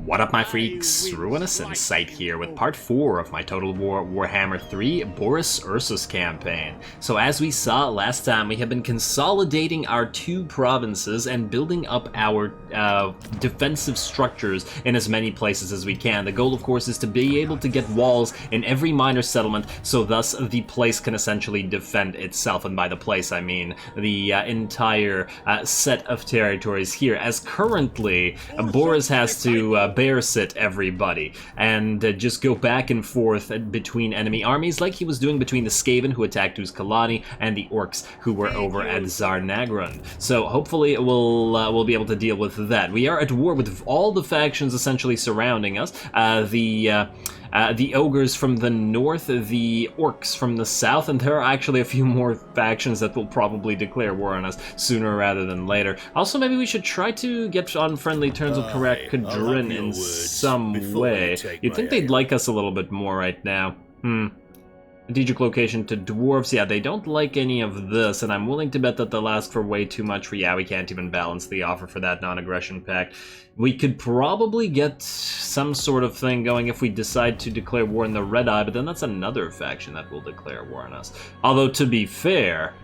What up, my freaks? RuinousInsight here with part 4 of my Total Warhammer 3 Boris Ursus campaign. So as we saw last time, we have been consolidating our 2 provinces and building up our defensive structures in as many places as we can. The goal, of course, is to be able to get walls in every minor settlement, so thus the place can essentially defend itself. And by the place, I mean the entire set of territories here, as currently Boris has to bear sit everybody and just go back and forth between enemy armies like he was doing between the Skaven who attacked Uzkalani and the Orcs who were over at Zarnagrund. So hopefully we'll be able to deal with that. We are at war with all the factions essentially surrounding us. The ogres from the north, the orcs from the south, and there are actually a few more factions that will probably declare war on us sooner rather than later. Also, maybe we should try to get on friendly terms with Karak-Kadrin in some way. You'd think they'd like us a little bit more right now. Strategic location to dwarves. Yeah, they don't like any of this, and I'm willing to bet that they'll ask for way too much for... Yeah, we can't even balance the offer for that non-aggression pact. We could probably get some sort of thing going if we decide to declare war in the Red Eye, but then that's another faction that will declare war on us. Although, to be fair,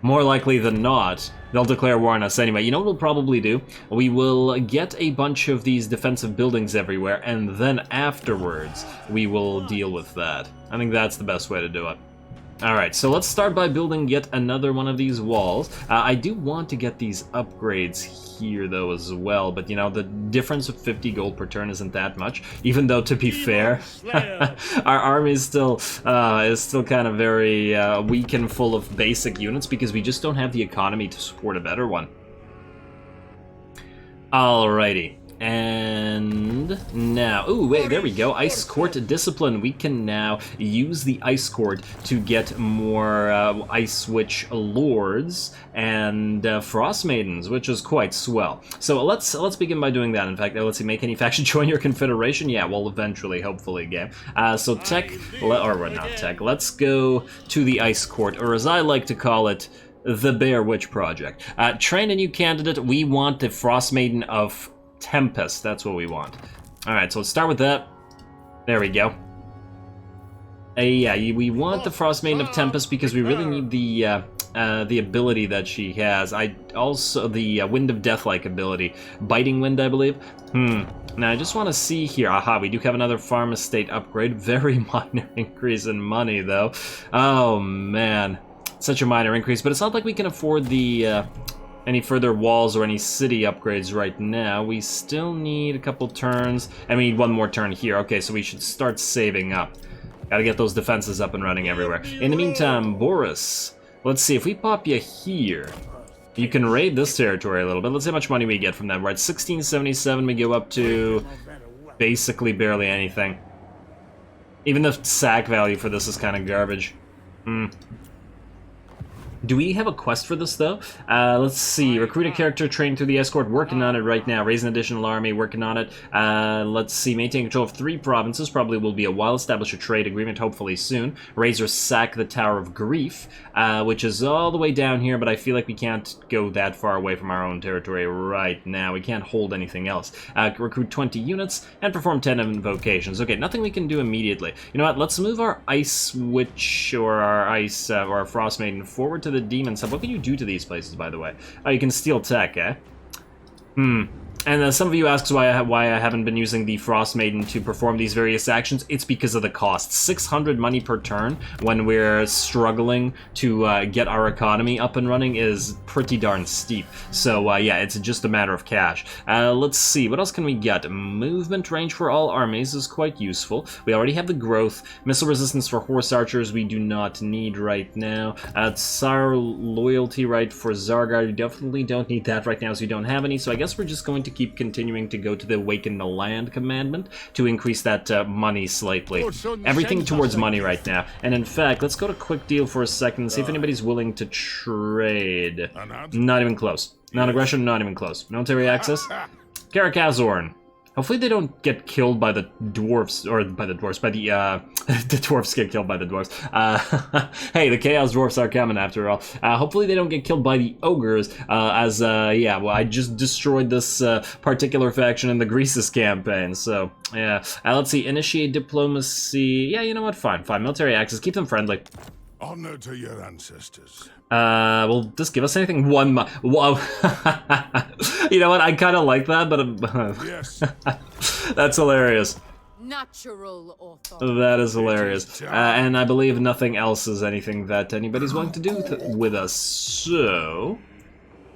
more likely than not, they'll declare war on us anyway. You know what we'll probably do? We will get a bunch of these defensive buildings everywhere, and then afterwards, we will deal with that. I think that's the best way to do it. Alright, so let's start by building yet another one of these walls. I do want to get these upgrades here, though, as well, but, you know, the difference of 50 gold per turn isn't that much, even though, to be fair, our army is still kind of very weak and full of basic units, because we just don't have the economy to support a better one. Alrighty. And now, ooh, wait, there we go. Ice Court Discipline. We can now use the Ice Court to get more Ice Witch Lords and Frost Maidens, which is quite swell. So let's begin by doing that. In fact, let's see, make any faction join your confederation? Yeah, well, eventually, hopefully, game. So tech, or not tech, let's go to the Ice Court, or as I like to call it, the Bear Witch Project. Train a new candidate. We want the Frost Maiden of Tempest, that's what we want. Alright, so let's start with that. There we go. Yeah, we want the Frost Maiden of Tempest because we really need the ability that she has. Also the Wind of Death-like ability. Biting Wind, I believe. Now, I just want to see here. Aha, we do have another farm estate upgrade. Very minor increase in money, though. Oh, man. Such a minor increase, but it's not like we can afford the... any further walls or any city upgrades right now. We still need a couple turns, and we need one more turn here. Okay, so we should start saving up. Gotta get those defenses up and running everywhere. In the meantime, Boris, let's see, if we pop you here, you can raid this territory a little bit. Let's see how much money we get from that. We're at 1677, we go up to basically barely anything. Even the sack value for this is kind of garbage. Do we have a quest for this, though? Let's see. Recruit a character, trained through the escort. Working on it right now. Raise an additional army. Working on it. Let's see. Maintain control of 3 provinces. Probably will be a while. Establish a trade agreement, hopefully soon. Raise or sack the Tower of Grief, which is all the way down here, but I feel like we can't go that far away from our own territory right now. We can't hold anything else. Recruit 20 units and perform 10 invocations. Okay, nothing we can do immediately. You know what? Let's move our Ice Witch or our Ice or our Frost Maiden forward to the demon sub. What can you do to these places, by the way? Oh, you can steal tech, eh? And some of you ask why I haven't been using the Frost Maiden to perform these various actions. It's because of the cost. 600 money per turn when we're struggling to get our economy up and running is pretty darn steep. So yeah, it's just a matter of cash. Let's see, what else can we get? Movement range for all armies is quite useful. We already have the growth. Missile resistance for horse archers we do not need right now. Tsar loyalty right for Zargar. We definitely don't need that right now as we don't have any. So I guess we're just going to keep continuing to go to the Awaken the Land commandment to increase that money slightly. Everything towards money right now. And in fact, let's go to Quick Deal for a second and see if anybody's willing to trade. Not even close. Non-aggression, not even close. Military access. Karakazorn. Hopefully they don't get killed by the dwarves, or by the dwarves, by the, the dwarves get killed by the dwarves. Hey, the Chaos Dwarfs are coming after all. Hopefully they don't get killed by the ogres, yeah, well, I just destroyed this, particular faction in the Greases campaign, so, yeah. Let's see, initiate diplomacy, yeah, you know what, fine, military access, keep them friendly. Honor to your ancestors. Will this give us anything? Whoa. You know what? I kind of like that, but Yes. that's hilarious. Natural authority. That is hilarious. And I believe nothing else is anything that anybody's willing to do with us. So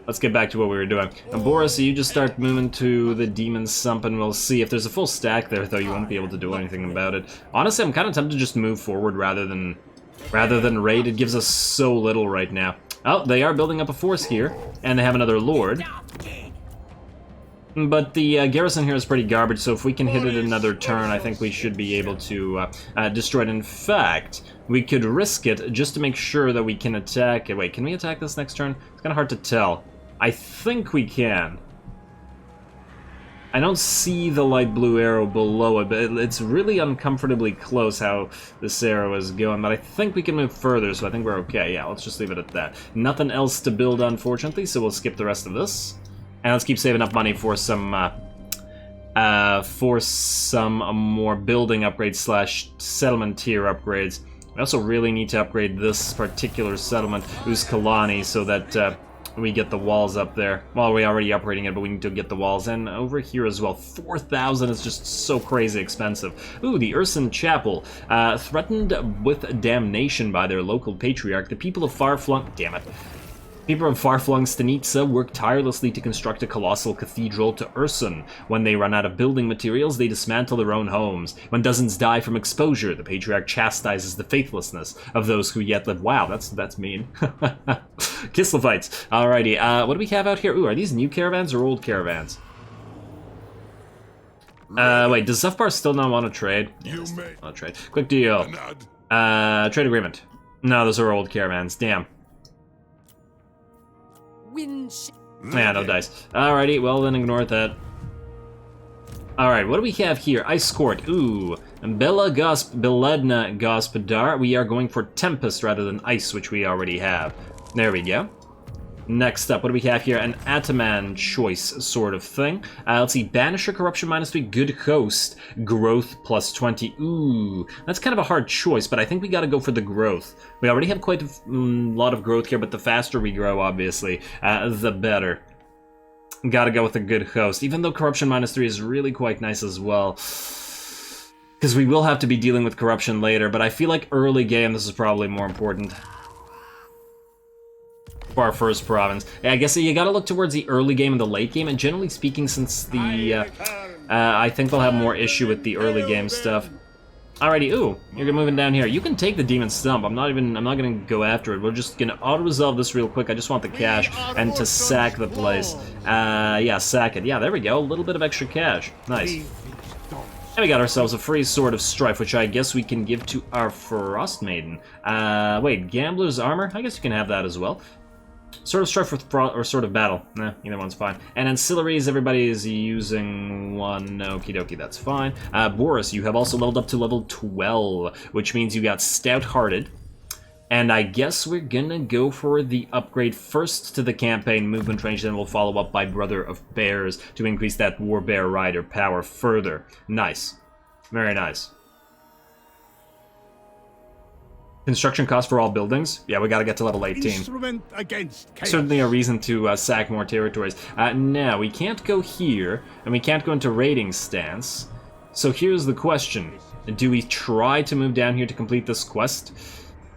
let's get back to what we were doing. And Boris, you just start moving to the demon sump, and we'll see. If there's a full stack there, though, you won't be able to do anything about it. Honestly, I'm kind of tempted to just move forward rather than raid. It gives us so little right now. Oh, they are building up a force here, and they have another lord. But the garrison here is pretty garbage, so if we can hit it another turn, I think we should be able to destroy it. In fact, we could risk it just to make sure that we can attack it. Wait, can we attack this next turn? It's kind of hard to tell. I think we can. I don't see the light blue arrow below it, but it's really uncomfortably close how this arrow is going, but I think we can move further, so I think we're okay. Yeah, let's just leave it at that. Nothing else to build, unfortunately, so we'll skip the rest of this. And let's keep saving up money for some more building upgrades / settlement tier upgrades. We also really need to upgrade this particular settlement, Uskalani, so that we get the walls up there. Well, we're already upgrading it, but we need to get the walls. And over here as well, 4,000 is just so crazy expensive. Ooh, the Ursun Chapel. Threatened with damnation by their local patriarch, the people of far-flung... Damn it. People of far-flung Stanitsa work tirelessly to construct a colossal cathedral to Ursun. When they run out of building materials, they dismantle their own homes. When dozens die from exposure, the Patriarch chastises the faithlessness of those who yet live. Wow, that's mean. Kislevites. Alrighty, what do we have out here? Ooh, are these new caravans or old caravans? Wait, does Zufbar still not want to trade? You may I'll trade. Quick deal. Trade agreement. No, those are old caravans. Damn. Yeah, no dice. Alrighty, well then ignore that. Alright, what do we have here? Ice Court. Ooh. Beledna Gospodar. We are going for Tempest rather than Ice, which we already have. There we go. Next up, what do we have here? An Ataman choice sort of thing. Let's see, Banisher, Corruption -3, Good Host, Growth +20. Ooh, that's kind of a hard choice, but I think we gotta go for the growth. We already have quite a lot of growth here, but the faster we grow, obviously, the better. Gotta go with a Good Host, even though Corruption -3 is really quite nice as well. Because we will have to be dealing with Corruption later, but I feel like early game this is probably more important. For our first province. Yeah, I guess you gotta look towards the early game and the late game, and generally speaking, since the, I think they'll have more issue with the early game stuff. Alrighty, ooh, you're moving down here. You can take the Demon Stump, I'm not gonna go after it. We're just gonna auto-resolve this real quick. I just want the cash, and to sack the place. Yeah, sack it. Yeah, there we go, a little bit of extra cash. Nice. And we got ourselves a free Sword of Strife, which I guess we can give to our Frost Maiden. Wait, Gambler's Armor? I guess you can have that as well. Sword of Strife or Sword of Battle. Nah, either one's fine. And ancillaries, everybody is using one. Okie dokie, that's fine. Boris, you have also leveled up to level 12, which means you got Stout-Hearted. And I guess we're gonna go for the upgrade first to the campaign movement range, then we'll follow up by Brother of Bears to increase that War Bear Rider power further. Nice. Very nice. Construction cost for all buildings? Yeah, we gotta get to level 18. instrument against chaos. Certainly a reason to sack more territories. Now, we can't go here, and we can't go into raiding stance. So here's the question. Do we try to move down here to complete this quest?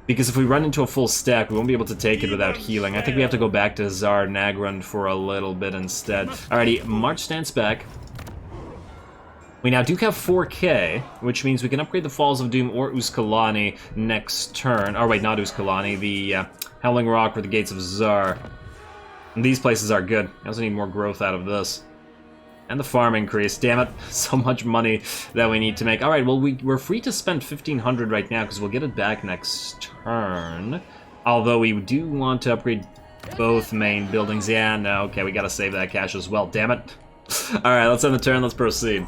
Because if we run into a full stack, we won't be able to take it without healing. I think we have to go back to Tsar Nagrund for a little bit instead. Alrighty, march stance back. We now do have 4K, which means we can upgrade the Falls of Doom or Uskalani next turn. Oh wait, not Uskalani, the Howling Rock or the Gates of Tsar. And these places are good. I also need more growth out of this. And the farm increase, damn it. So much money that we need to make. Alright, well we're free to spend 1,500 right now because we'll get it back next turn. Although we do want to upgrade both main buildings. Yeah, no, okay, we gotta save that cash as well, damn it. Alright, let's end the turn, let's proceed.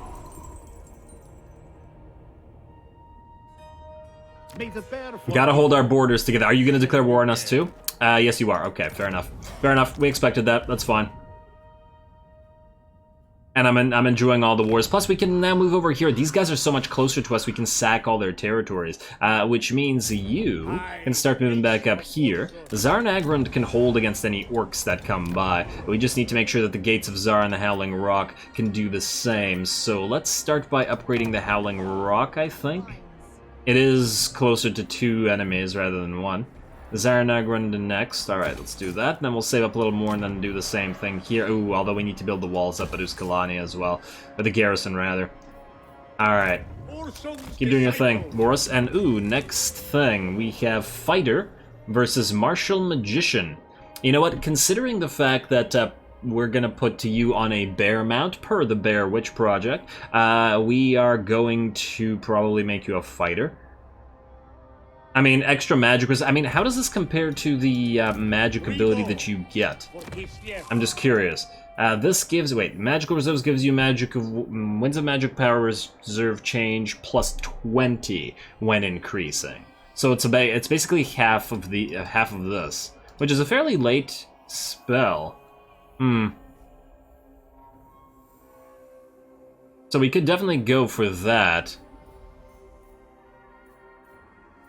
Gotta hold our borders together. Are you gonna declare war on us too? Yes you are. Okay, fair enough. Fair enough. We expected that. That's fine. And I'm enjoying all the wars. Plus, we can now move over here. These guys are so much closer to us, we can sack all their territories. Which means you can start moving back up here. Tzar Nagrund can hold against any orcs that come by. We just need to make sure that the Gates of Tzar and the Howling Rock can do the same. So let's start by upgrading the Howling Rock, I think. It is closer to 2 enemies rather than 1. Tzar Nagrund next. Alright, let's do that. And then we'll save up a little more and then do the same thing here. Ooh, although we need to build the walls up at Uskalani as well. Or the garrison, rather. Alright. Keep doing your thing, Boris. And ooh, next thing. We have Fighter versus Martial Magician. You know what? Considering the fact that we're gonna put to you on a bear mount, per the Bear Witch project, we are going to probably make you a fighter. I mean, extra magic was... I mean, how does this compare to the magic ability that you get? I'm just curious. This gives... Wait, Magical Reserves gives you magic of... Winds of Magic Power Reserve change plus 20 when increasing. So it's basically half of this, which is a fairly late spell. So we could definitely go for that.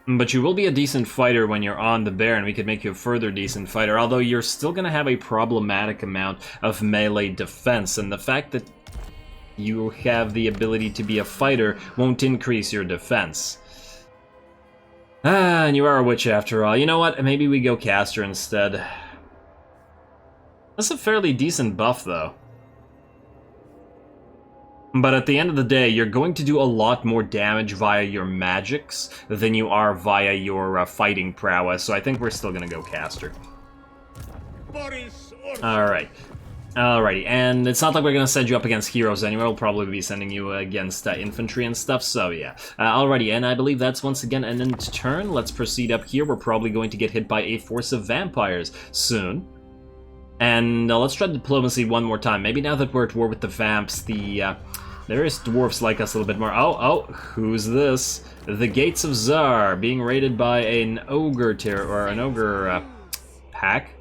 But you will be a decent fighter when you're on the bear, and we could make you a further decent fighter, although you're still going to have a problematic amount of melee defense, and the fact that you have the ability to be a fighter won't increase your defense. And you are a witch after all. You know what? Maybe we go caster instead. That's a fairly decent buff, though. But at the end of the day, you're going to do a lot more damage via your magics than you are via your fighting prowess, so I think we're still gonna go caster. Alright. Alrighty, and it's not like we're gonna send you up against heroes anyway, we'll probably be sending you against infantry and stuff, so yeah. Alrighty, and I believe that's once again an end turn. Let's proceed up here. We're probably going to get hit by a force of vampires soon. And let's try diplomacy one more time. Maybe now that we're at war with the vamps, the various dwarfs like us a little bit more. Oh, who's this? The Gates of Tzar being raided by an ogre pack.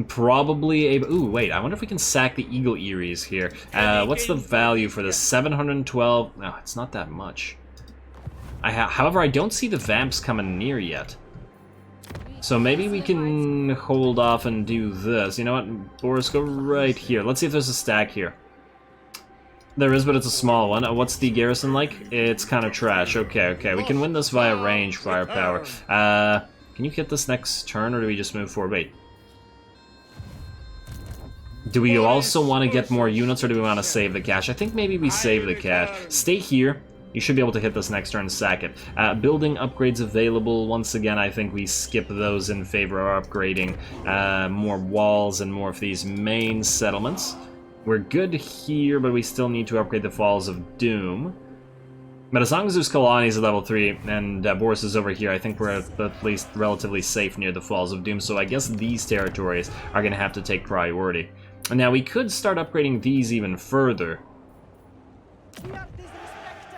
Probably a... Ooh, wait, I wonder if we can sack the Eagle Eeries here. What's the value for this? 712? No, it's not that much. However, I don't see the vamps coming near yet. So maybe we can hold off and do this. You know what, Boris, go right here. Let's see if there's a stack here. There is, but it's a small one. What's the garrison like? It's kind of trash. Okay. We can win this via range firepower. Can you hit this next turn, or do we just move forward? Wait. Do we also want to get more units, or do we want to save the cash? I think maybe we save the cash. Stay here. You should be able to hit this next turn and sack it. Building upgrades available. Once again, I think we skip those in favor of upgrading more walls and more of these main settlements. We're good here, but we still need to upgrade the Falls of Doom. But as long as Uskalani is at level 3 and Boris is over here, I think we're at least relatively safe near the Falls of Doom. So I guess these territories are going to have to take priority. And now we could start upgrading these even further.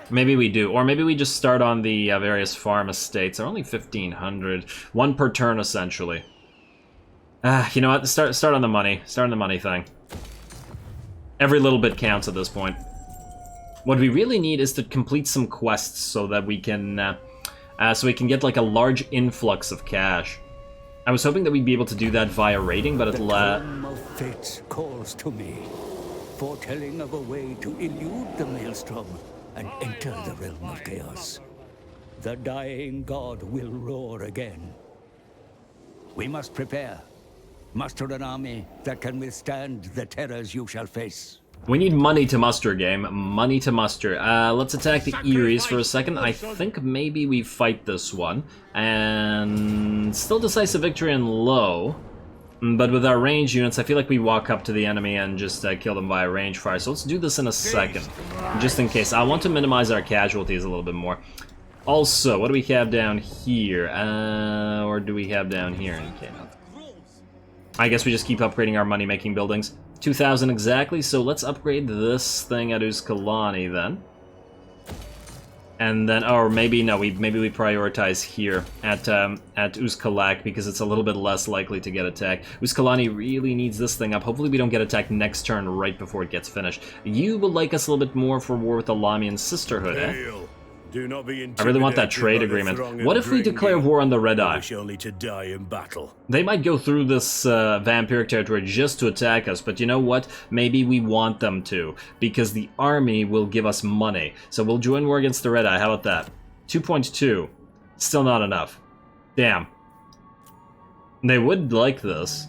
Maybe we do, or maybe we just start on the various farm estates. They're only 1,500, one per turn essentially. You know what? Start on the money. Start on the money thing. Every little bit counts at this point. What we really need is to complete some quests so that we can, get like a large influx of cash. I was hoping that we'd be able to do that via raiding, but it'll. The Comb of Fate calls to me, foretelling of a way to elude the maelstrom and enter the realm of chaos. The dying god will roar again. We must prepare. Muster an army that can withstand the terrors you shall face. We need money to muster, game. Money to muster. Let's attack the Eeries for a second. I think maybe we fight this one. And still decisive victory in low. But with our range units, I feel like we walk up to the enemy and just kill them via range fire. So let's do this in a second, just in case. I want to minimize our casualties a little bit more. Also, what do we have down here? Or do we have down here? Okay, no. I guess we just keep upgrading our money-making buildings. 2,000 exactly, so let's upgrade this thing at Uzkalani then. And then, or maybe no, maybe we prioritize here at Uzkalak because it's a little bit less likely to get attacked. Uzkalani really needs this thing up. Hopefully we don't get attacked next turn right before it gets finished. You would like us a little bit more for war with the Lamian Sisterhood, eh? Do not be I really want that trade agreement. What if we declare war on the Red Eye? Only to die in battle. They might go through this vampiric territory just to attack us, but you know what? Maybe we want them to, because the army will give us money. So we'll join war against the Red Eye. How about that? 2.2. Still not enough. Damn. They would like this.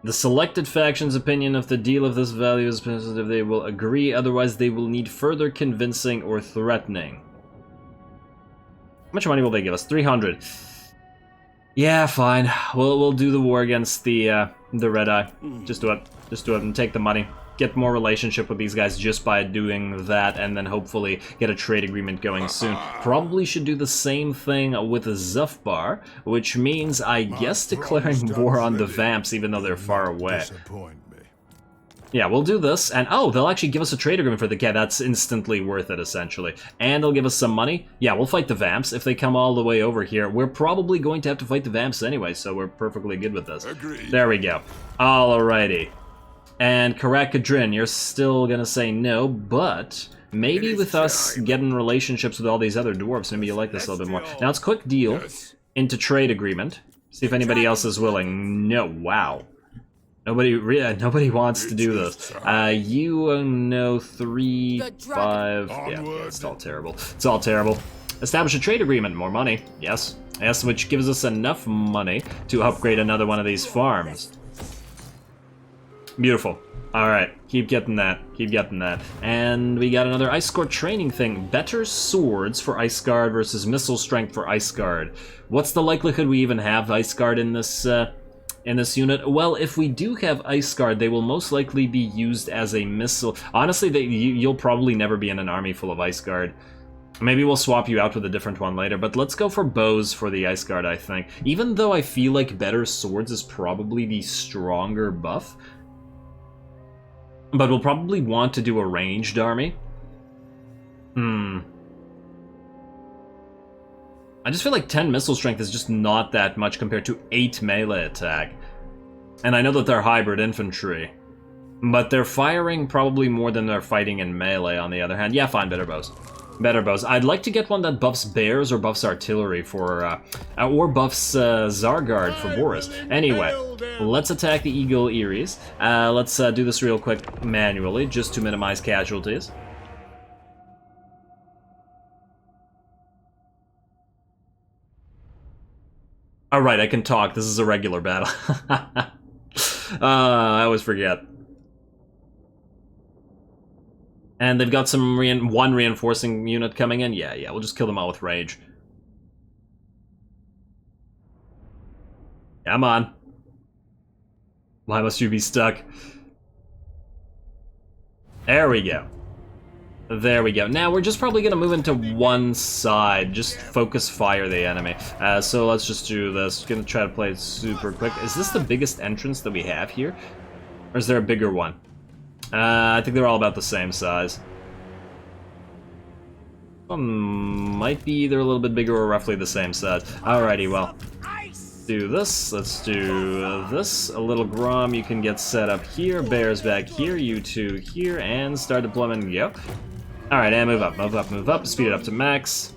The selected faction's opinion of the deal of this value is positive. They will agree, otherwise they will need further convincing or threatening. How much money will they give us? 300. Yeah, fine. We'll do the war against the Red Eye. Just do it. Just do it and take the money. Get more relationship with these guys just by doing that, and then hopefully get a trade agreement going soon. Probably should do the same thing with Zufbar, which means, I guess, declaring war on the Vamps, even though they're far away. Yeah, we'll do this, and oh, they'll actually give us a trade agreement for the cat. That's instantly worth it, essentially. And they'll give us some money. Yeah, we'll fight the Vamps if they come all the way over here. We're probably going to have to fight the Vamps anyway, so we're perfectly good with this. Agreed. There we go. Alrighty. And Karakadrin, you're still gonna say no, but maybe with us getting relationships with all these other dwarves, maybe you like this a little bit more. Now it's quick deal into trade agreement. See if anybody else is willing. No, wow. Nobody wants to do this. You know 3, 5. Yeah, it's all terrible. It's all terrible. Establish a trade agreement. More money. Yes. Yes, which gives us enough money to upgrade another one of these farms. Beautiful. Alright, keep getting that. Keep getting that. And we got another Ice Court training thing. Better swords for Ice Guard versus missile strength for Ice Guard. What's the likelihood we even have Ice Guard in this unit? Well, if we do have Ice Guard, they will most likely be used as a missile. Honestly, you'll probably never be in an army full of Ice Guard. Maybe we'll swap you out with a different one later, but let's go for bows for the Ice Guard, I think. Even though I feel like better swords is probably the stronger buff. But we'll probably want to do a ranged army. I just feel like 10 missile strength is just not that much compared to 8 melee attack. And I know that they're hybrid infantry. But they're firing probably more than they're fighting in melee on the other hand. Yeah, fine, better bows. Better bows. I'd like to get one that buffs bears or buffs artillery for, or buffs Zargard for Boris. Anyway, let's attack the Eagle Eeries. Let's do this real quick manually, just to minimize casualties. Alright, I can talk. This is a regular battle. I always forget. And they've got some one reinforcing unit coming in. Yeah, we'll just kill them all with rage. Come on. Why must you be stuck? There we go. There we go. Now we're just probably gonna move into one side. Just focus fire the enemy. So let's just do this. Gonna try to play it super quick. Is this the biggest entrance that we have here? Or is there a bigger one? I think they're all about the same size. Might be either a little bit bigger or roughly the same size. Alrighty, well. Do this. Let's do this. A little Grom, you can get set up here. Bears back here. You two here. And start deployment. Go. Alright, and move up, move up, move up. Speed it up to max.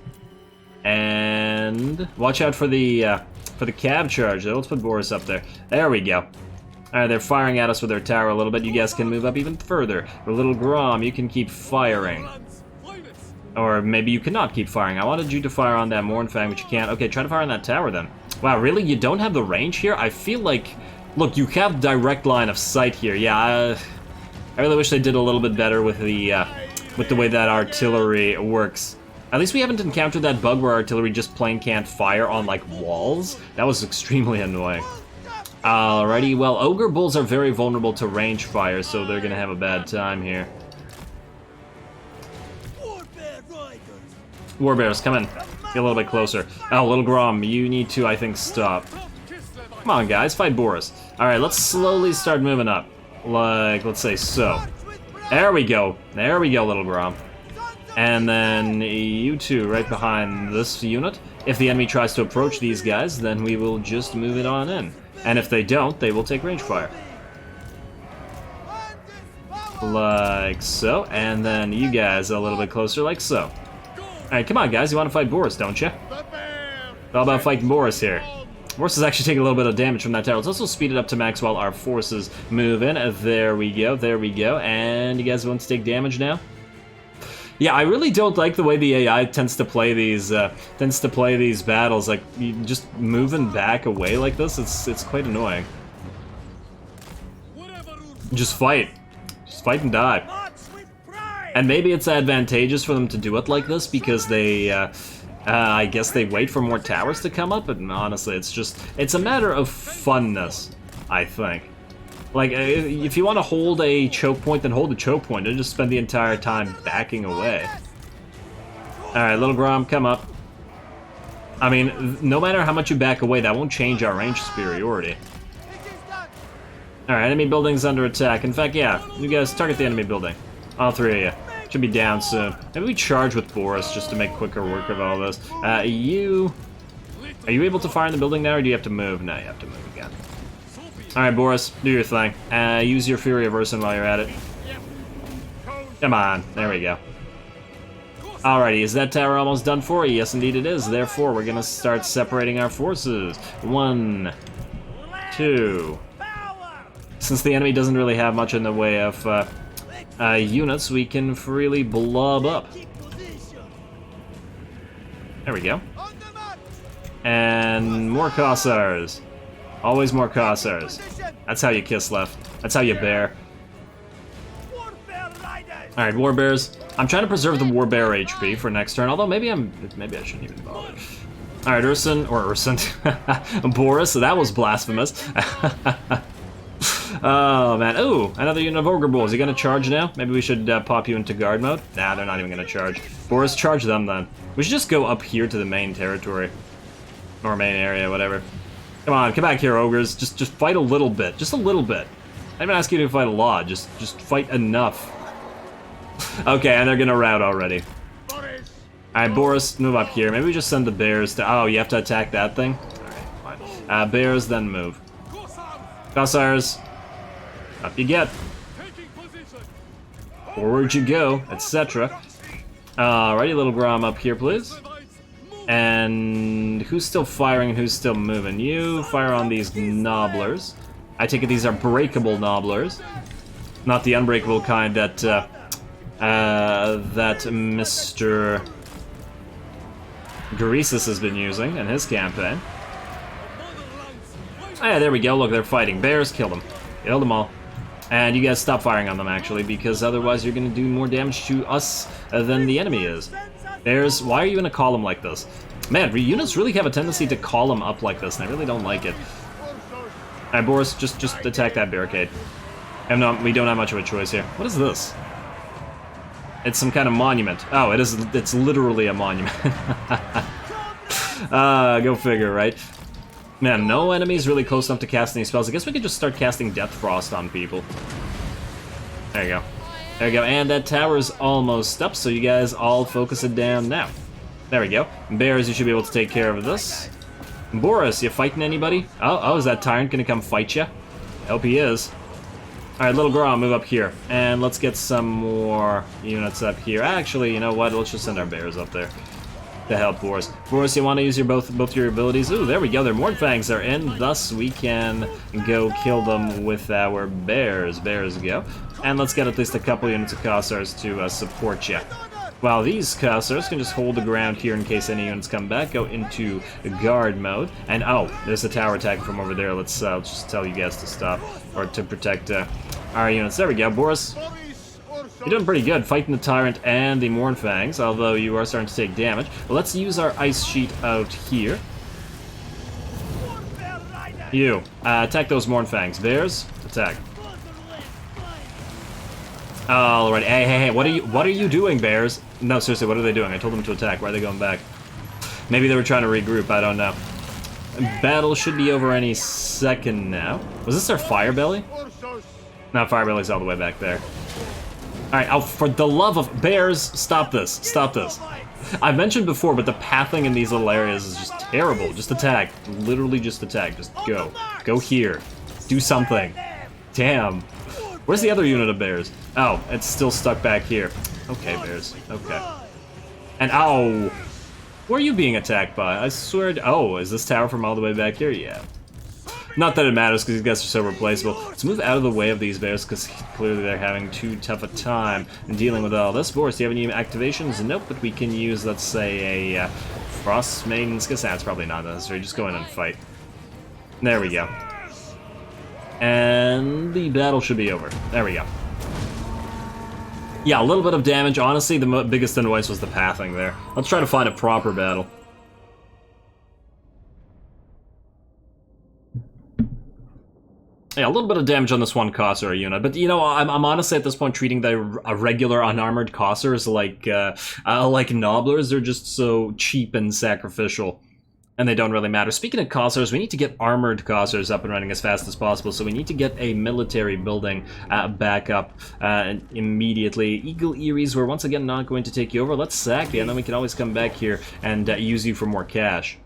And watch out for the cab charge. Let's put Boris up there. There we go. Alright, they're firing at us with their tower a little bit. You guys can move up even further. A little Grom, you can keep firing. Or maybe you cannot keep firing. I wanted you to fire on that Mornfang, but you can't. Okay, try to fire on that tower then. Wow, really? You don't have the range here? I feel like... Look, you have direct line of sight here. Yeah, I really wish they did a little bit better with the way that artillery works. At least we haven't encountered that bug where artillery just plain can't fire on, like, walls. That was extremely annoying. Alrighty, well, Ogre Bulls are very vulnerable to range fire, so they're gonna have a bad time here. Warbears, come in. Get a little bit closer. Oh, little Grom, you need to, I think, stop. Come on, guys, fight Boris. Alright, let's slowly start moving up. Like, let's say so. There we go. There we go, little Grom. And then you two right behind this unit. If the enemy tries to approach these guys, then we will just move it on in. And if they don't, they will take range fire. Like so. And then you guys a little bit closer, like so. Alright, come on, guys. You want to fight Boris, don't you? It's all about fighting Boris here. Boris is actually taking a little bit of damage from that tower. Let's also speed it up to max while our forces move in. There we go, there we go. And you guys want to take damage now? Yeah, I really don't like the way the AI tends to play these battles. Like, you just moving back away like this. It's quite annoying. Just fight. Just fight and die. And maybe it's advantageous for them to do it like this because they, I guess they wait for more towers to come up, but honestly, it's a matter of funness, I think. Like, if you want to hold a choke point, then hold the choke point, and just spend the entire time backing away. Alright, little Grom, come up. I mean, no matter how much you back away, that won't change our range superiority. Alright, enemy building's under attack. In fact, yeah, you guys target the enemy building. All three of you. Should be down soon. Maybe we charge with Boris just to make quicker work of all this. Are you able to fire in the building now, or do you have to move? No, you have to move again. Alright, Boris, do your thing. Use your Fury of Ursun while you're at it. Come on, there we go. Alrighty, is that tower almost done for you? Yes, indeed it is. Therefore, we're gonna start separating our forces. 1, 2. Since the enemy doesn't really have much in the way of units, we can freely blob up. There we go. And more Cossars. Always more Cossars. That's how you Kislev. That's how you bear. Alright, War Bears. I'm trying to preserve the War Bear HP for next turn, although maybe I shouldn't even bother. Alright, Ursun. Boris, that was blasphemous. Oh, man. Ooh, another unit of Ogre Bulls. You gonna charge now? Maybe we should pop you into guard mode? Nah, they're not even gonna charge. Boris, charge them then. We should just go up here to the main territory. Or main area, whatever. Come on, come back here, Ogres. Just fight a little bit. Just a little bit. I didn't ask you to fight a lot. Just fight enough. Okay, and they're gonna rout already. Alright, Boris, move up here. Maybe we just send the bears to... Oh, you have to attack that thing? Alright, fine. Bears, then move. Cossars. Up you get. Forward you go, etc. Alrighty, little Grom up here, please. And who's still firing and who's still moving? You fire on these Nobblers. I take it these are breakable Nobblers. Not the unbreakable kind that, that Mr. Greasus has been using in his campaign. Oh, yeah, there we go. Look, they're fighting. Bears, kill them. Kill them all. And you guys stop firing on them, actually, because otherwise you're going to do more damage to us than the enemy is. Bears, why are you in a column like this? Man, units really have a tendency to column up like this, and I really don't like it. Alright, Boris, just attack that barricade. And no, we don't have much of a choice here. What is this? It's some kind of monument. Oh, it's literally a monument. Go figure, right? Man, no enemies really close enough to cast any spells. I guess we could just start casting Death Frost on people. There you go. There you go, and that tower is almost up, so you guys all focus it down now. There we go. Bears, you should be able to take care of this. Boris, you fighting anybody? Oh, is that Tyrant gonna come fight you? I hope he is. Alright, little Grom, move up here. And let's get some more units up here. Actually, you know what? Let's just send our bears up there to help Boris. Boris, you want to use your both your abilities? Ooh, there we go. Their Mornfangs are in. Thus, we can go kill them with our bears. Bears go. And let's get at least a couple units of Cossars to support you. While these Cossars can just hold the ground here in case any units come back, go into guard mode. And oh, there's a tower attack from over there. Let's just tell you guys to stop, or to protect our units. There we go, Boris. You're doing pretty good fighting the Tyrant and the Mornfangs, although you are starting to take damage. Well, let's use our Ice Sheet out here. You, attack those Mornfangs. Bears, attack. Alright, hey, what are you doing, Bears? No, seriously, what are they doing? I told them to attack. Why are they going back? Maybe they were trying to regroup, I don't know. Battle should be over any second now. Was this our fire belly? No, fire belly's all the way back there. Alright, oh, for the love of bears, stop this. Stop this. I've mentioned before, but the pathing in these little areas is just terrible. Just attack. Literally just attack. Just go. Go here. Do something. Damn. Where's the other unit of bears? Oh, it's still stuck back here. Okay, bears. Okay. And ow! Who are you being attacked by? I swear. Oh, is this tower from all the way back here? Yeah. Not that it matters, because these guys are so replaceable. Let's move out of the way of these bears, because clearly they're having too tough a time in dealing with all this. Boris, do you have any activations? Nope, but we can use, let's say, a Frost Maiden's Kiss. That's probably not necessary. Just go in and fight. There we go. And the battle should be over. There we go. Yeah, a little bit of damage. Honestly, the biggest annoyance was the pathing there. Let's try to find a proper battle. Yeah, a little bit of damage on this one Cossar unit, but you know, I'm honestly at this point treating the regular unarmored Cossars like Nobblers. They're just so cheap and sacrificial, and they don't really matter. Speaking of Cossars, we need to get armored Cossars up and running as fast as possible, so we need to get a military building back up immediately. Eagle Eeries, we're once again not going to take you over. Let's sack you, and then we can always come back here and use you for more cash.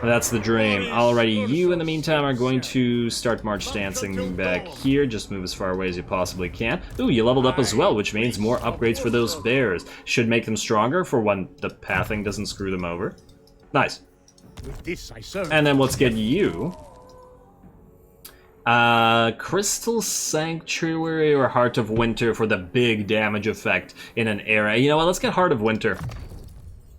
That's the dream. Alrighty, you in the meantime are going to start march dancing back here. Just move as far away as you possibly can. Ooh, you leveled up as well, which means more upgrades for those bears. Should make them stronger for when the pathing doesn't screw them over. Nice. And then let's get you. Crystal Sanctuary or Heart of Winter for the big damage effect in an area. You know what, let's get Heart of Winter.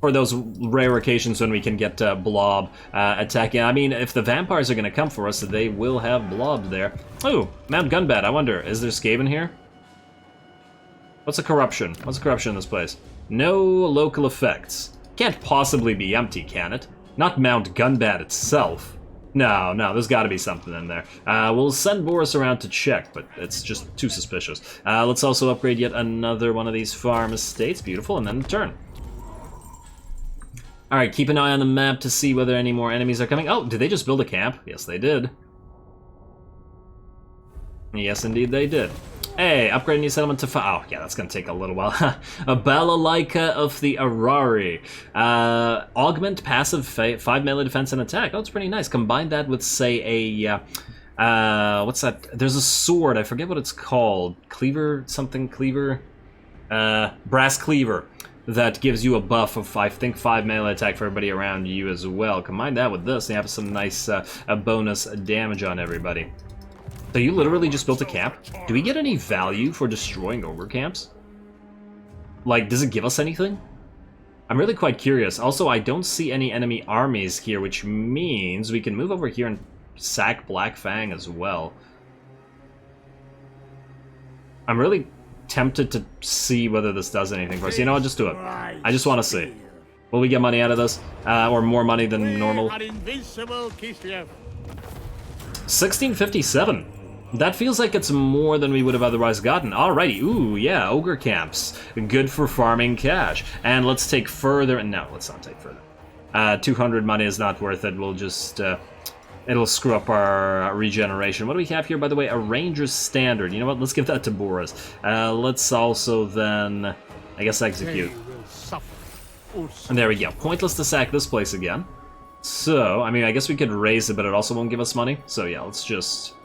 For those rare occasions when we can get Blob attacking. I mean, if the vampires are going to come for us, they will have Blobs there. Oh, Mount Gunbat, I wonder, is there Skaven here? What's a corruption? What's a corruption in this place? No local effects. Can't possibly be empty, can it? Not Mount Gunbat itself. No, there's got to be something in there. We'll send Boris around to check, but it's just too suspicious. Let's also upgrade yet another one of these farm estates. Beautiful, and then turn. Alright, keep an eye on the map to see whether any more enemies are coming. Oh, did they just build a camp? Yes, they did. Yes, indeed they did. Hey, upgrade new settlement to oh, yeah, that's gonna take a little while. A Balalaika of the Arari. Augment passive 5 melee defense and attack. Oh, it's pretty nice. Combine that with, say, a... what's that? There's a sword. I forget what it's called. Cleaver? Something cleaver? Brass cleaver. That gives you a buff of, I think, 5 melee attack for everybody around you as well. Combine that with this, and you have some nice bonus damage on everybody. So you literally just built a camp? Do we get any value for destroying ogre camps? Like, does it give us anything? I'm really quite curious. Also, I don't see any enemy armies here, which means we can move over here and sack Black Fang as well. I'm really tempted to see whether this does anything for us. You know what, just do it. I just want to see. Will we get money out of this? Or more money than normal? 1657. That feels like it's more than we would have otherwise gotten. Alrighty, ooh, yeah, ogre camps. Good for farming cash. And let's take further, no, let's not take further. 200 money is not worth it, we'll just, it'll screw up our regeneration. What do we have here, by the way? A Ranger's Standard. You know what, let's give that to Boris. Let's also then, I guess, execute. And there we go. Pointless to sack this place again. So, I mean, I guess we could raise it, but it also won't give us money. So yeah, let's just...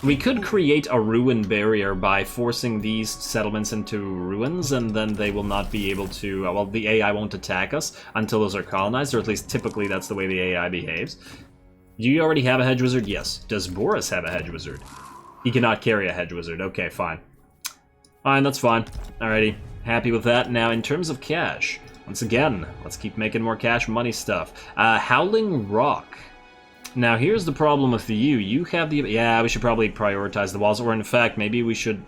We could create a ruin barrier by forcing these settlements into ruins, and then they will not be able to... well, the AI won't attack us until those are colonized, or at least typically that's the way the AI behaves. Do you already have a hedge wizard? Yes. Does Boris have a hedge wizard? He cannot carry a hedge wizard. Okay, fine. Fine, that's fine. Alrighty. Happy with that. Now, in terms of cash, once again, let's keep making more cash money stuff. Howling Rock. Now, here's the problem with you. You have the... yeah, we should probably prioritize the walls, or in fact, maybe we should...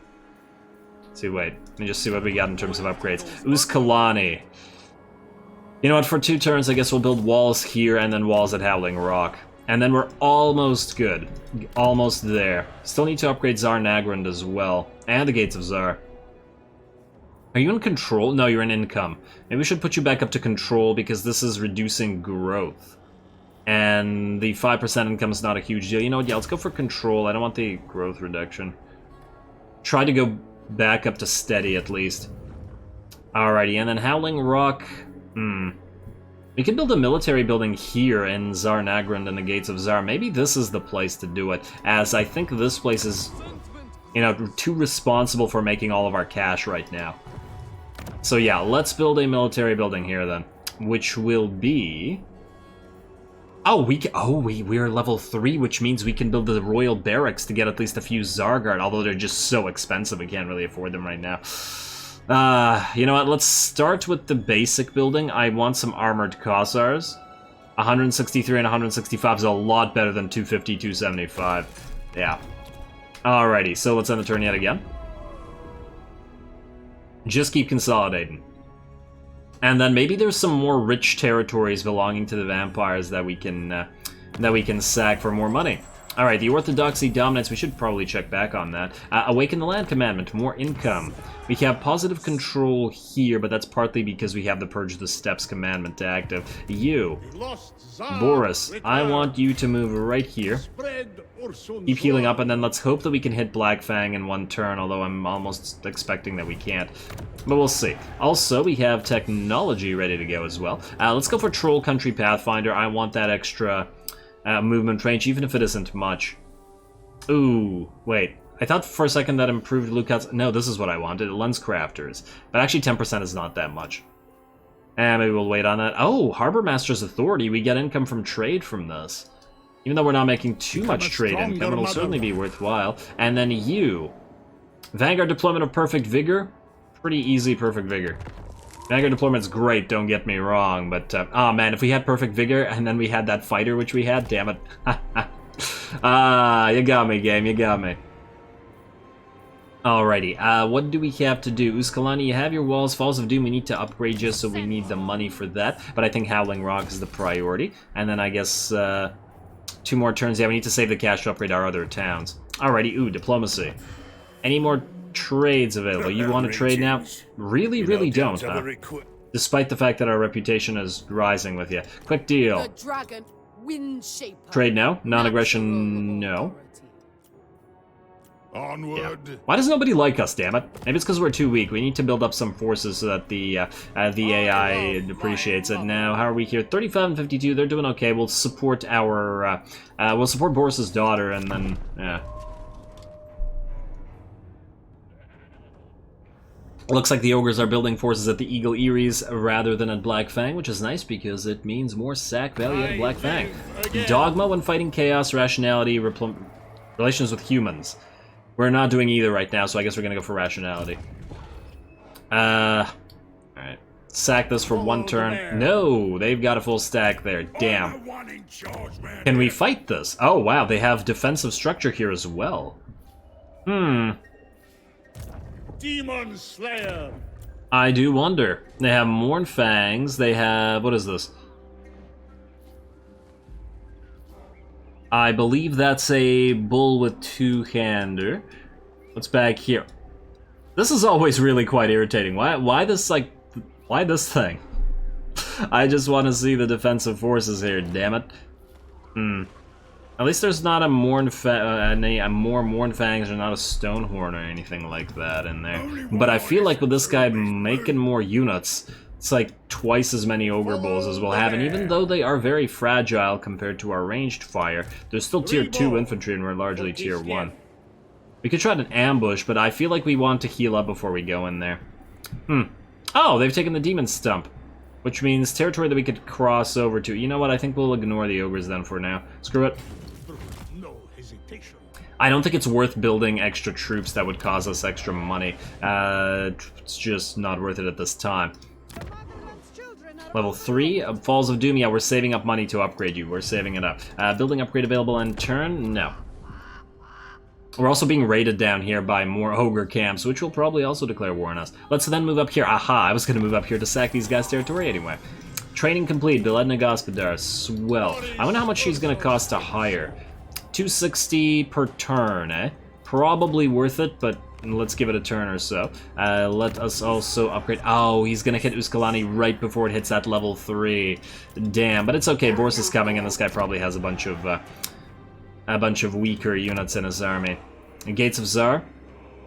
see, wait. Let me just see what we got in terms of upgrades. Uzkalani. You know what, for 2 turns, I guess we'll build walls here and then walls at Howling Rock. And then we're almost good. Almost there. Still need to upgrade Tsar Nagrand as well. And the Gates of Tsar. Are you in control? No, you're in income. Maybe we should put you back up to control because this is reducing growth. And the 5% income is not a huge deal. You know what? Yeah, let's go for control. I don't want the growth reduction. Try to go back up to steady at least. Alrighty, and then Howling Rock. We can build a military building here in Tsar Nagrand and the Gates of Tsar. Maybe this is the place to do it, as I think this place is, you know, too responsible for making all of our cash right now. So yeah, let's build a military building here then, which will be... Oh, we're level 3, which means we can build the Royal Barracks to get at least a few Tsarguard, although they're just so expensive, we can't really afford them right now. You know what, let's start with the basic building. I want some armored Khazars. 163 and 165 is a lot better than 250, 275. Yeah. Alrighty, so let's end the turn yet again. Just keep consolidating. And then maybe there's some more rich territories belonging to the vampires that we can sack for more money. Alright, the Orthodoxy dominance, we should probably check back on that. Awaken the Land Commandment, more income. We have positive control here, but that's partly because we have the Purge the Steppes commandment active. You, Boris, I want you to move right here. Keep healing up, and then let's hope that we can hit Black Fang in one turn, although I'm almost expecting that we can't. But we'll see. Also, we have technology ready to go as well. Let's go for Troll Country Pathfinder. I want that extra... movement range, even if it isn't much. Ooh, wait. I thought for a second that improved lookouts. No, this is what I wanted. Lens crafters. But actually 10% is not that much. And maybe we'll wait on that. Oh, Harbor Master's Authority. We get income from trade from this. Even though we're not making too much trade income, it'll certainly be worthwhile. And then you. Vanguard Deployment of Perfect Vigor. Pretty easy Perfect Vigor. Vanguard deployment's great, don't get me wrong, but, oh man, if we had Perfect Vigor and then we had that fighter which we had, damn it. You got me, game, you got me. Alrighty, what do we have to do? Uskalani, you have your walls. Falls of Doom, we need to upgrade you, so we need the money for that, but I think Howling Rock is the priority. And then I guess, 2 more turns, yeah, we need to save the cash to upgrade our other towns. Alrighty, ooh, diplomacy. Any more trades available? You want to trade now? Really don't, huh? Despite the fact that our reputation is rising with you. Quick deal. The dragon, Windshaper. Trade no? Non-aggression, no. Onward. Yeah. Why does nobody like us, damn it? Maybe it's because we're too weak. We need to build up some forces so that the AI appreciates it. Now, how are we here? 35 and 52, they're doing okay. We'll support our, we'll support Boris's daughter, and then, yeah. Looks like the ogres are building forces at the Eagle Eeries rather than at Black Fang, which is nice because it means more sack value at Black Fang. Dogma when fighting chaos, rationality, relations with humans. We're not doing either right now, so I guess we're gonna go for rationality. Alright. Sack this for 1 turn. No, they've got a full stack there. Damn. Can we fight this? Oh wow, they have defensive structure here as well. Demon Slayer. I do wonder. They have Morn Fangs, they have... what is this? I believe that's a bull with 2-hander. What's back here? This is always really quite irritating. Why this, like... why this thing? I just want to see the defensive forces here, damn it. At least there's not a more Morn Fangs or not a Stonehorn or anything like that in there. But I feel like with this guy making more units, it's like twice as many Ogre Bulls as we'll have. And even though they are very fragile compared to our ranged fire, they're still tier 2 infantry and we're largely tier 1. We could try an ambush, but I feel like we want to heal up before we go in there. Oh, they've taken the Demon Stump. Which means territory that we could cross over to. You know what, I think we'll ignore the ogres then for now. Screw it. No hesitation. I don't think it's worth building extra troops that would cause us extra money. It's just not worth it at this time. Level 3, Falls of Doom. Yeah, we're saving up money to upgrade you. We're saving it up. Building upgrade available in turn? No. We're also being raided down here by more ogre camps, which will probably also declare war on us. Let's then move up here. Aha, I was going to move up here to sack these guys' territory anyway. Training complete. Beledna Gospodar. Swell. I wonder how much she's going to cost to hire. 260 per turn, eh? Probably worth it, but let's give it a turn or so. Let us also upgrade. Oh, he's gonna hit Uskalani right before it hits that level 3. Damn, but it's okay. Boris is coming, and this guy probably has a bunch of weaker units in his army. And Gates of Tzar,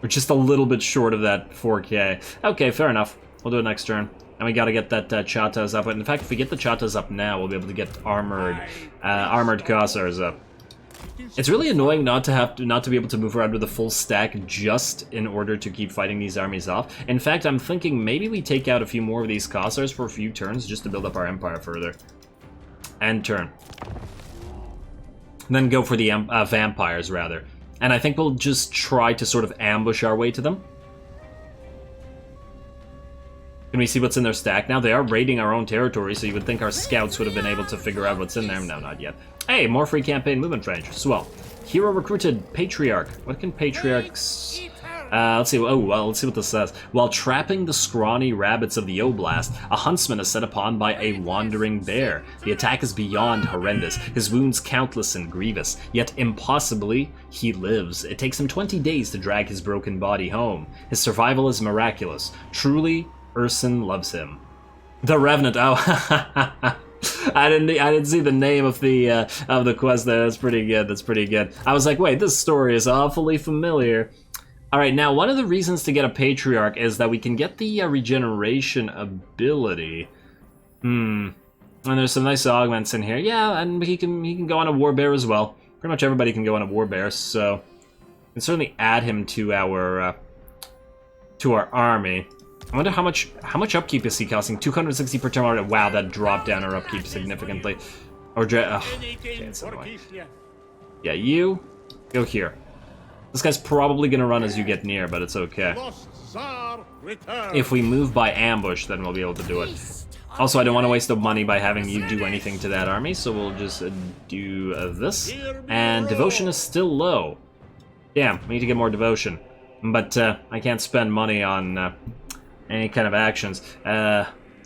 we're just a little bit short of that 4K. Okay, fair enough. We'll do it next turn. And we gotta get that Chatas up. In fact, if we get the Chatas up now, we'll be able to get armored Khazars up. It's really annoying not to be able to move around with a full stack just in order to keep fighting these armies off. In fact, I'm thinking maybe we take out a few more of these Khazars for a few turns just to build up our empire further. End turn. And then go for the vampires, rather. And I think we'll just try to sort of ambush our way to them. Can we see what's in their stack now? They are raiding our own territory, so you would think our scouts would have been able to figure out what's in there. No, not yet. Hey, more free campaign movement range. Swell. Hero recruited Patriarch. What can Patriarchs... let's see. Oh, well, let's see what this says. While trapping the scrawny rabbits of the Oblast, a huntsman is set upon by a wandering bear. The attack is beyond horrendous, his wounds countless and grievous, yet impossibly he lives. It takes him 20 days to drag his broken body home. His survival is miraculous. Truly, Ursun loves him. The Revenant. Oh, I didn't see the name of the quest there. That's pretty good. That's pretty good. I was like, wait, this story is awfully familiar. All right, now one of the reasons to get a Patriarch is that we can get the regeneration ability. And there's some nice augments in here. Yeah, and he can go on a Warbear as well. Pretty much everybody can go on a Warbear, so we can certainly add him to our army. I wonder how much upkeep is he costing? 260 per turn. Wow, that dropped down our upkeep significantly. Or okay, it's annoying. Yeah, you go here. This guy's probably gonna run as you get near, but it's okay. If we move by ambush, then we'll be able to do it. Also, I don't want to waste the money by having you do anything to that army, so we'll just do this. And devotion is still low. Damn, we need to get more devotion. But I can't spend money on any kind of actions.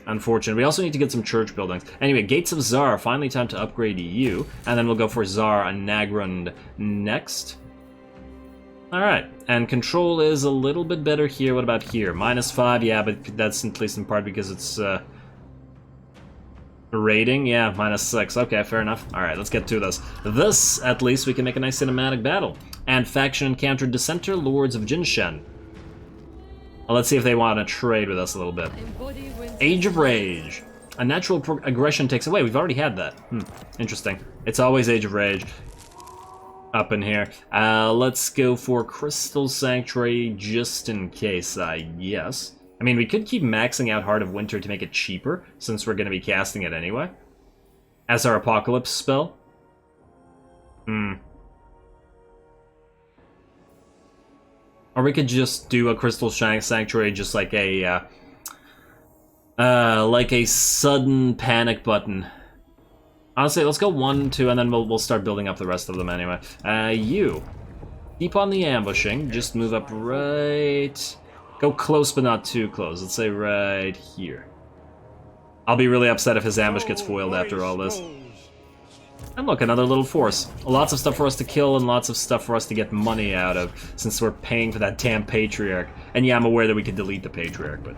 Unfortunate. We also need to get some church buildings. Anyway, Gates of Tzar. Finally time to upgrade you. And then we'll go for Tzar and Nagrund next. Alright. And control is a little bit better here. What about here? -5. Yeah, but that's at least in part because it's rating. Yeah, -6. Okay, fair enough. Alright, let's get to this. This, at least, we can make a nice cinematic battle. And faction encountered Dissenter Lords of Jinshen. Well, let's see if they want to trade with us a little bit. Age of Rage. A natural aggression takes away. We've already had that. Interesting. It's always Age of Rage up in here. Let's go for Crystal Sanctuary just in case, I guess. I mean, we could keep maxing out Heart of Winter to make it cheaper, since we're going to be casting it anyway. As our Apocalypse spell. Or we could just do a Crystal Sanctuary just like a sudden panic button. Honestly, let's go 1, 2, and then we'll start building up the rest of them anyway. You. Keep on the ambushing. Just move up right... Go close, but not too close. Let's say right here. I'll be really upset if his ambush gets foiled after all this. And look, another little force. Lots of stuff for us to kill and lots of stuff for us to get money out of, since we're paying for that damn Patriarch. And yeah, I'm aware that we could delete the Patriarch, but...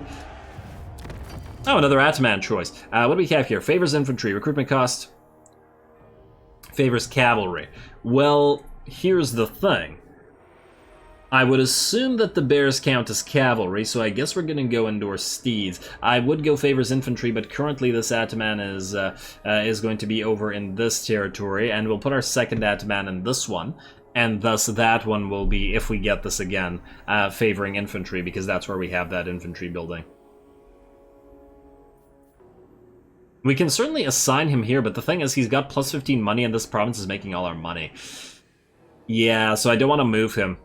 Oh, another Ataman choice. What do we have here? Favors infantry. Recruitment cost. Favors cavalry. Well, here's the thing. I would assume that the bears count as cavalry, so I guess we're gonna go endorse steeds. I would go favors infantry, but currently this Ataman is going to be over in this territory, and we'll put our second Ataman in this one, and thus that one will be, if we get this again, favoring infantry, because that's where we have that infantry building. We can certainly assign him here, but the thing is, he's got plus 15 money, and this province is making all our money. Yeah, so I don't want to move him.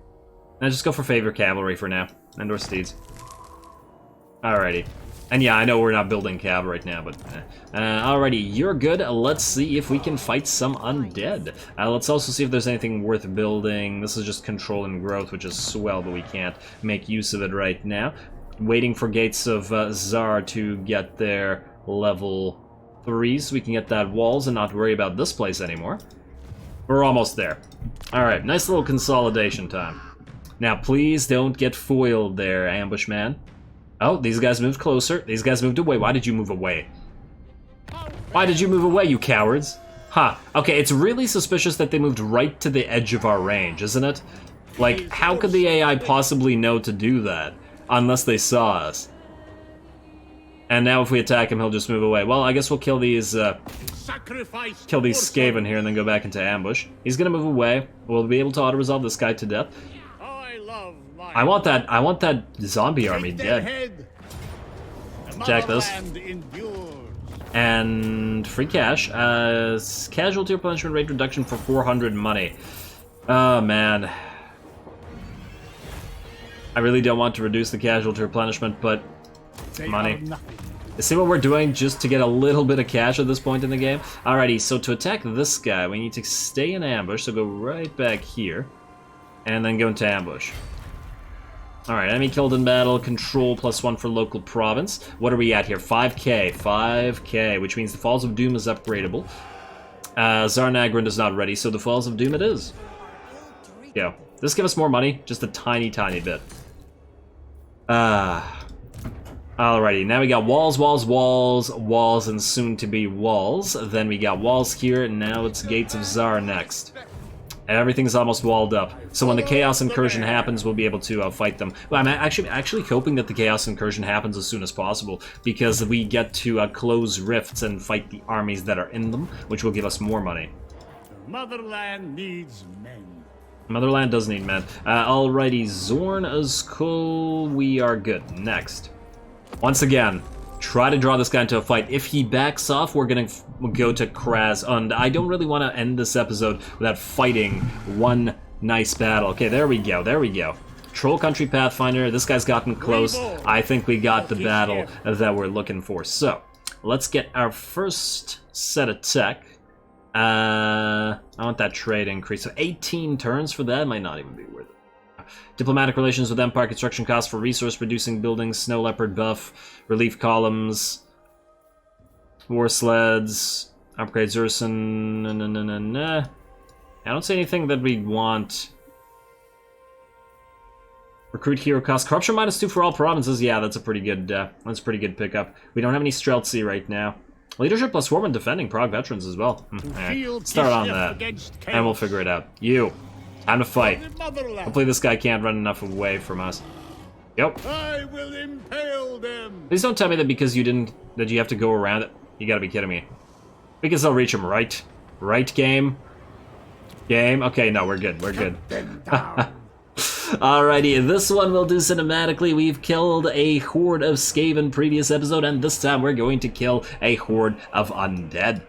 Now just go for favor cavalry for now. Endorse steeds. Alrighty. And yeah, I know we're not building cav right now, but... alrighty, you're good. Let's see if we can fight some undead. Let's also see if there's anything worth building. This is just control and growth, which is swell, but we can't make use of it right now. Waiting for Gates of Tzar to get their level 3, so we can get that walls and not worry about this place anymore. We're almost there. Alright, nice little consolidation time. Now, please don't get foiled there, ambush man. Oh, these guys moved closer. These guys moved away. Why did you move away? Why did you move away, you cowards? Huh. Okay, it's really suspicious that they moved right to the edge of our range, isn't it? Like, how could the AI possibly know to do that? Unless they saw us. And now if we attack him, he'll just move away. Well, I guess we'll kill these Skaven here and then go back into ambush. He's gonna move away. We'll be able to auto-resolve this guy to death. I want that zombie army dead. Attack this. And free cash. Casualty replenishment rate reduction for 400 money. Oh, man. I really don't want to reduce the casualty replenishment, but money. See what we're doing just to get a little bit of cash at this point in the game? Alrighty, so to attack this guy, we need to stay in ambush, so go right back here, and then go into ambush. Alright, enemy killed in battle, control +1 for local province. What are we at here? 5k, 5k, which means the Falls of Doom is upgradable. Tsar Nagrin is not ready, so the Falls of Doom it is. Go. This give us more money, just a tiny, tiny bit. Alrighty, now we got walls, walls, walls, walls, and soon to be walls. Then we got walls here, and now it's Gates of Tsar next. Everything's almost walled up. So when the Chaos Incursion happens, we'll be able to fight them. Well, I'm actually hoping that the Chaos Incursion happens as soon as possible, because we get to close rifts and fight the armies that are in them, which will give us more money. Motherland needs men. Motherland does need men. Alrighty, Zorn Uzkul, we are good. Next. Once again, try to draw this guy into a fight. If he backs off, we're gonna go to Kraz, and I don't really want to end this episode without fighting one nice battle. Okay, there we go, there we go. Troll Country Pathfinder, this guy's gotten close. I think we got the battle that we're looking for. So, let's get our first set of tech. I want that trade increase. So 18 turns for that might not even be worth it. Diplomatic relations with Empire, construction costs for resource-producing buildings, Snow Leopard buff, relief columns, war sleds, upgrades Ursun. I don't see anything that we want. Recruit hero cost, corruption -2 for all provinces. Yeah, that's a pretty good. That's a pretty good pickup. We don't have any Streltsy right now. Leadership +4 when defending Prague veterans as well. Alright, start on that, and we'll figure it out. You, time to fight. Hopefully this guy can't run enough away from us. Yep. I will impale them. Please don't tell me that because you didn't, that you have to go around it. You gotta be kidding me. Because they'll reach him, right? Right, game? Game? Okay, no, we're good, we're good. Alrighty, this one we'll do cinematically. We've killed a horde of Skaven previous episode, and this time we're going to kill a horde of Undead.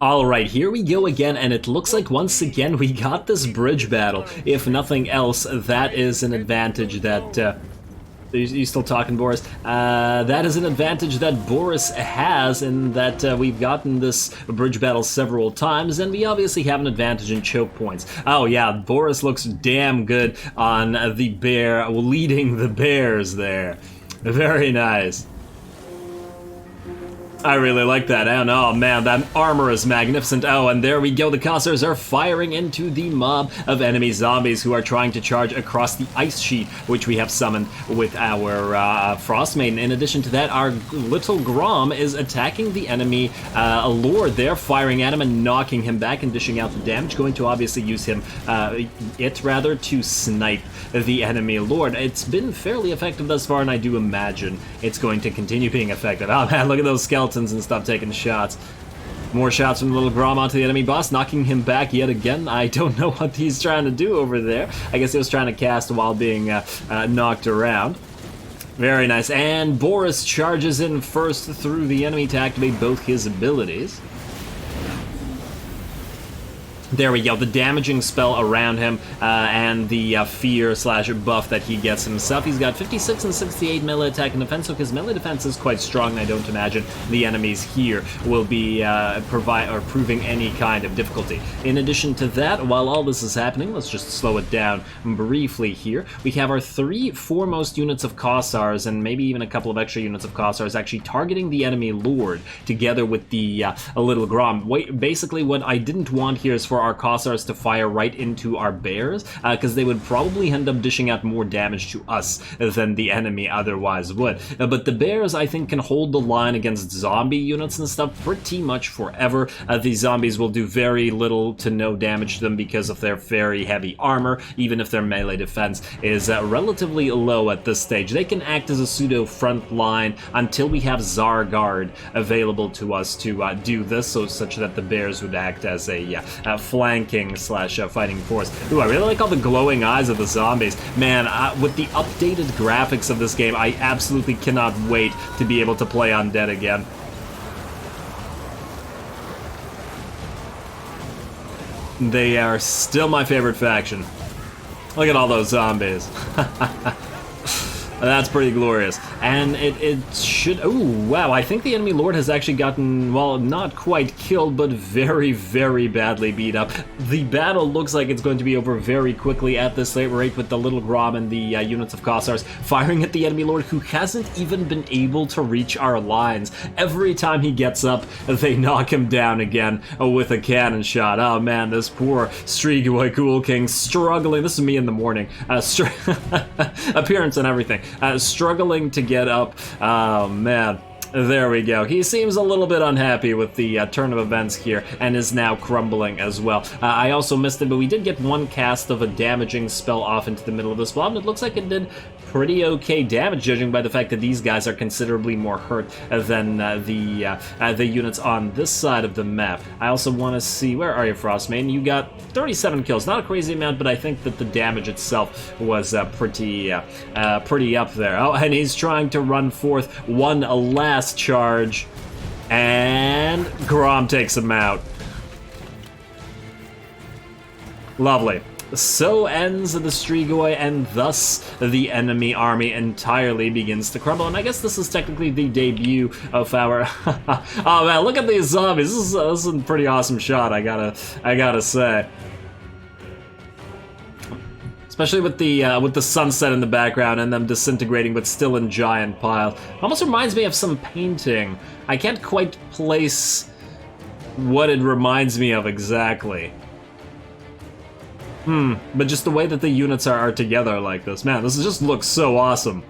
Alright, here we go again, and it looks like once again we got this bridge battle. If nothing else, that is an advantage that... You still talking, Boris? That is an advantage that Boris has in that we've gotten this bridge battle several times, and we obviously have an advantage in choke points. Oh yeah, Boris looks damn good on the bear, leading the bears there. Very nice. I really like that. And oh man, that armor is magnificent. Oh, and there we go. The Cossars are firing into the mob of enemy zombies who are trying to charge across the ice sheet, which we have summoned with our Frost Maiden. In addition to that, our little Grom is attacking the enemy Lord there, firing at him and knocking him back and dishing out the damage. Going to obviously use him, to snipe the enemy Lord. It's been fairly effective thus far, and I do imagine it's going to continue being effective. Oh man, look at those skeletons and stuff taking shots. More shots from the little Grom onto the enemy boss, knocking him back yet again. I don't know what he's trying to do over there. I guess he was trying to cast while being knocked around. Very nice. And Boris charges in first through the enemy to activate both his abilities. There we go, the damaging spell around him, and the fear slash buff that he gets himself. He's got 56 and 68 melee attack and defense, so his melee defense is quite strong, and I don't imagine the enemies here will be proving any kind of difficulty. In addition to that, while all this is happening, let's just slow it down briefly here. We have our 3 foremost units of Kossars, and maybe even a couple of extra units of Kossars actually targeting the enemy Lord, together with the little Grom. Basically, what I didn't want here is for our Kossars to fire right into our bears, because they would probably end up dishing out more damage to us than the enemy otherwise would. But the bears, I think, can hold the line against zombie units and stuff pretty much forever. These zombies will do very little to no damage to them because of their very heavy armor, even if their melee defense is relatively low at this stage. They can act as a pseudo front line until we have Tzar Guard available to us to do this, so such that the bears would act as a flanking slash fighting force. Ooh, I really like all the glowing eyes of the zombies. Man, with the updated graphics of this game, I absolutely cannot wait to be able to play Undead again. They are still my favorite faction. Look at all those zombies. That's pretty glorious. And it should... Oh, wow, I think the enemy Lord has actually gotten, well, not quite killed, but very, very badly beat up. The battle looks like it's going to be over very quickly at this late rate, with the little Grom and the units of Kossars firing at the enemy Lord, who hasn't even been able to reach our lines. Every time he gets up, they knock him down again with a cannon shot. Oh man, this poor Strigoi Ghoul King struggling. This is me in the morning. Appearance and everything. Struggling to get up. Oh man. There we go. He seems a little bit unhappy with the turn of events here, and is now crumbling as well. I also missed it, but we did get one cast of a damaging spell off into the middle of this blob, and it looks like it did pretty okay damage, judging by the fact that these guys are considerably more hurt than the units on this side of the map. I also want to see, where are you, Frostmaiden? You got 37 kills. Not a crazy amount, but I think that the damage itself was pretty up there. Oh, and he's trying to run forth one last charge, and Grom takes him out. Lovely. So ends the Strigoi, and thus the enemy army entirely begins to crumble. And I guess this is technically the debut of our... Oh man, look at these zombies. This is a pretty awesome shot, I gotta say. Especially with the sunset in the background and them disintegrating, but still in giant pile. Almost reminds me of some painting. I can't quite place what it reminds me of exactly. But just the way that the units are together like this. Man, this just looks so awesome.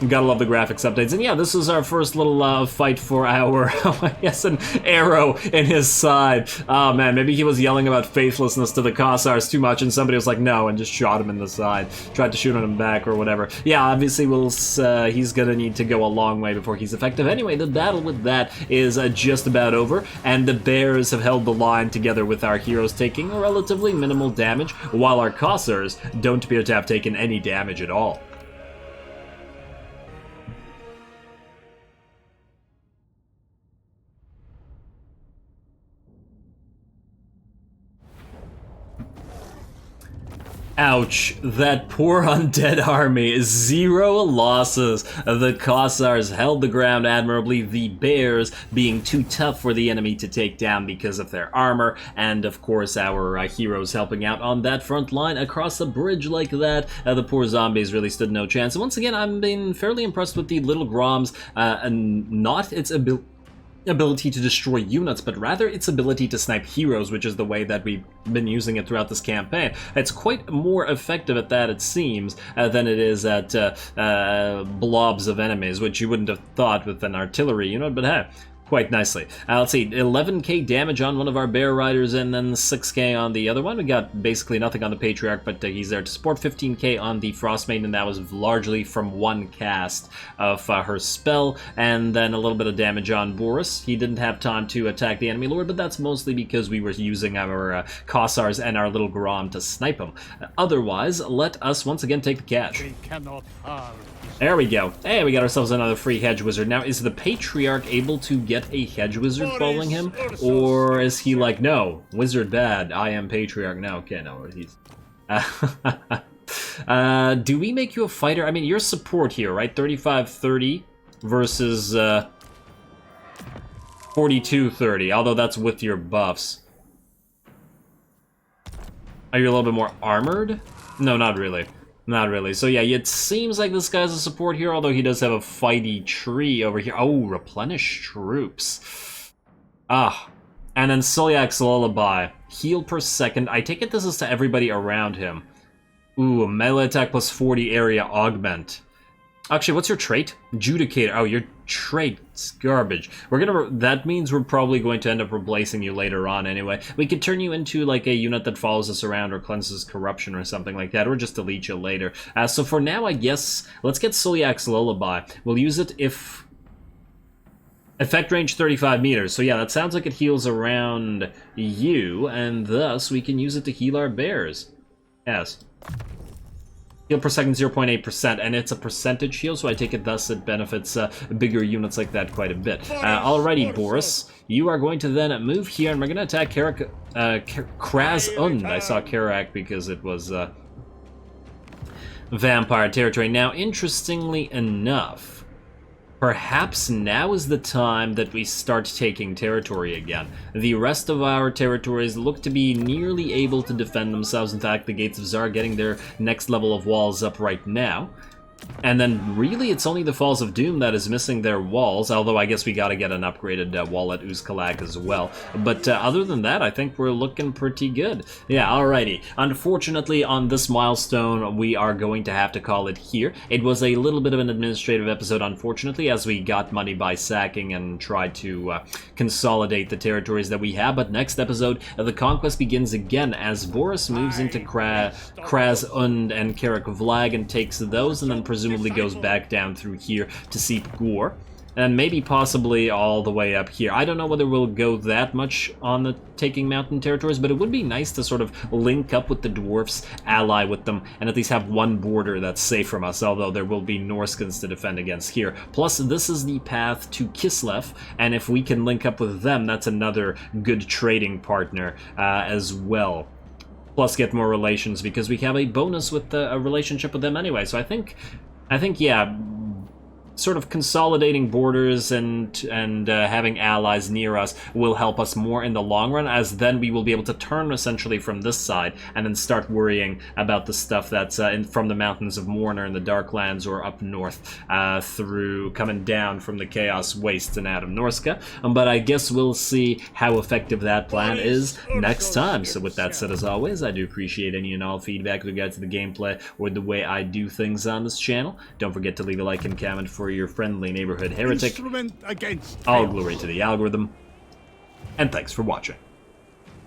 You gotta love the graphics updates. And yeah, this is our first little fight for our, I guess, an arrow in his side. Oh man, maybe he was yelling about faithlessness to the Kossars too much, and somebody was like, no, and just shot him in the side. Tried to shoot him back or whatever. Yeah, obviously he's gonna need to go a long way before he's effective. Anyway, the battle with that is just about over, and the bears have held the line together with our heroes taking relatively minimal damage, while our Kossars don't appear to have taken any damage at all. Ouch, that poor undead army, 0 losses. The Kossars held the ground admirably, the bears being too tough for the enemy to take down because of their armor, and of course our heroes helping out on that front line across a bridge like that. The poor zombies really stood no chance. And once again, I'm been fairly impressed with the little Groms, and not its ability to destroy units, but rather its ability to snipe heroes, which is the way that we've been using it throughout this campaign. It's quite more effective at that, it seems, than it is at blobs of enemies, which you wouldn't have thought with an artillery unit, but hey, quite nicely. Let's see, 11k damage on one of our bear riders, and then 6k on the other one. We got basically nothing on the Patriarch, but he's there to support. 15k on the Frostmaiden, and that was largely from one cast of her spell, and then a little bit of damage on Boris. He didn't have time to attack the enemy lord, but that's mostly because we were using our Kossars and our little Grom to snipe him. Otherwise, let us once again take the cash. They cannot harm. There we go. Hey, we got ourselves another free hedge wizard. Now, is the Patriarch able to get get a hedge wizard following him? Or is he like, no, wizard bad, I am patriarch? No, okay, no, he's... do we make you a fighter? I mean, you're support here, right? 35-30 versus 42-30, although that's with your buffs. Are you a little bit more armored? No, not really. Not really. So yeah, it seems like this guy's a support here, although he does have a fighty tree over here. Oh, replenish troops. Ah. And then Sulyak's Lullaby. Heal per second. I take it this is to everybody around him. Ooh, melee attack plus 40 area augment. Actually, what's your trait? Judicator. Oh, your trait's garbage. That means we're probably going to end up replacing you later on anyway. We could turn you into like a unit that follows us around or cleanses corruption or something like that, or just delete you later. So for now, I guess, let's get Sulyak's Lullaby. We'll use it if... Effect range 35 meters. So yeah, that sounds like it heals around you, and thus we can use it to heal our bears. Yes. Heal per second 0.8%, and it's a percentage heal, so I take it thus it benefits bigger units like that quite a bit. Alrighty, Boris, you are going to then move here, and we're going to attack Krazund. I saw Karak because it was vampire territory. Now, interestingly enough, perhaps now is the time that we start taking territory again. The rest of our territories look to be nearly able to defend themselves. In fact, the Gates of Tzar are getting their next level of walls up right now. And then really it's only the Falls of Doom that is missing their walls, although I guess we gotta get an upgraded wall at Uzkalak as well. But other than that, I think we're looking pretty good. Yeah, alrighty. Unfortunately, on this milestone, we are going to have to call it here. It was a little bit of an administrative episode, unfortunately, as we got money by sacking and tried to consolidate the territories that we have. But next episode, the conquest begins again as Boris moves into Krazund and Karak Vlag and takes those, and then presumably goes back down through here to Seep Gore, and maybe possibly all the way up here. I don't know whether we'll go that much on the taking mountain territories, but it would be nice to sort of link up with the dwarfs, ally with them, and at least have one border that's safe from us, although there will be Norskans to defend against here. Plus, this is the path to Kislev, and if we can link up with them, that's another good trading partner as well. Plus get more relations, because we have a bonus with a relationship with them anyway. So I think, yeah, sort of consolidating borders and having allies near us will help us more in the long run, as then we will be able to turn essentially from this side and then start worrying about the stuff that's from the mountains of Mornar in the Darklands or up north through coming down from the Chaos Wastes and out of Norska. But I guess we'll see how effective that plan is next time. So with that said, as always, I do appreciate any and all feedback with regards to the gameplay or the way I do things on this channel. Don't forget to leave a like and comment for your friendly neighborhood heretic. All glory to the algorithm, and thanks for watching.